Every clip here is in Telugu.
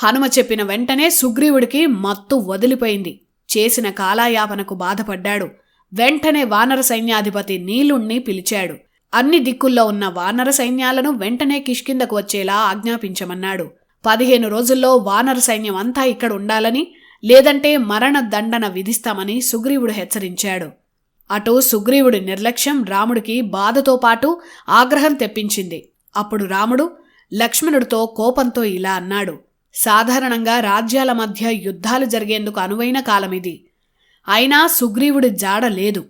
హనుమ చెప్పిన వెంటనే సుగ్రీవుడికి మత్తు వదిలిపోయింది. చేసిన కాలాయాపనకు బాధపడ్డాడు. వెంటనే వానర సైన్యాధిపతి నీలుణ్ణి పిలిచాడు. అన్ని దిక్కుల్లో ఉన్న వానర సైన్యాలను వెంటనే కిష్కిందకు వచ్చేలా ఆజ్ఞాపించమన్నాడు. 15 రోజుల్లో వానర సైన్యం అంతా ఇక్కడ ఉండాలని, లేదంటే మరణ దండన విధిస్తామని సుగ్రీవుడు హెచ్చరించాడు. అటు సుగ్రీవుడి నిర్లక్ష్యం రాముడికి బాధతో పాటు ఆగ్రహం తెప్పించింది. అప్పుడు రాముడు లక్ష్మణుడితో కోపంతో ఇలా అన్నాడు: సాధారణంగా రాజ్యాల మధ్య యుద్ధాలు జరిగేందుకు అనువైన కాలమిది. అయినా సుగ్రీవుడి జాడ లేదు.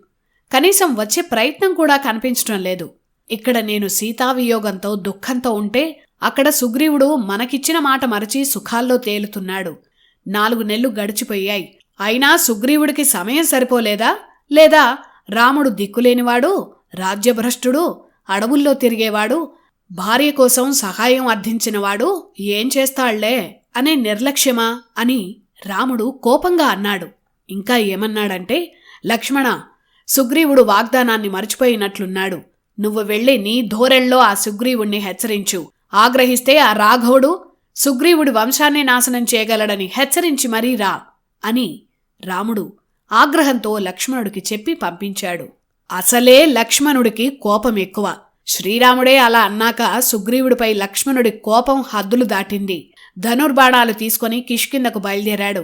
కనీసం వచ్చే ప్రయత్నం కూడా కనిపించడం లేదు. ఇక్కడ నేను సీతావియోగంతో దుఃఖంతో ఉంటే అక్కడ సుగ్రీవుడు మనకిచ్చిన మాట మరచి సుఖాల్లో తేలుతున్నాడు. 4 నెలలు గడిచిపోయాయి. అయినా సుగ్రీవుడికి సమయం సరిపోలేదా? లేదా రాముడు దిక్కులేనివాడు, రాజ్యభ్రష్టుడు, అడవుల్లో తిరిగేవాడు, భార్య కోసం సహాయం అర్థించినవాడు ఏం చేస్తాళ్లే అనే నిర్లక్ష్యమా అని రాముడు కోపంగా అన్నాడు. ఇంకా ఏమన్నాడంటే, లక్ష్మణ, సుగ్రీవుడు వాగ్దానాన్ని మర్చిపోయినట్లున్నాడు. నువ్వు వెళ్ళి నీ ధోరణిలో ఆ సుగ్రీవుణ్ణి హెచ్చరించు. ఆగ్రహిస్తే ఆ రాఘవుడు సుగ్రీవుడి వంశాన్ని నాశనం చేయగలడని హెచ్చరించి మరీ రా అని రాముడు ఆగ్రహంతో లక్ష్మణుడికి చెప్పి పంపించాడు. అసలే లక్ష్మణుడికి కోపం ఎక్కువ. శ్రీరాముడే అలా అన్నాక సుగ్రీవుడిపై లక్ష్మణుడి కోపం హద్దులు దాటింది. ధనుర్బాణాలు తీసుకుని కిష్కిందకు బయలుదేరాడు.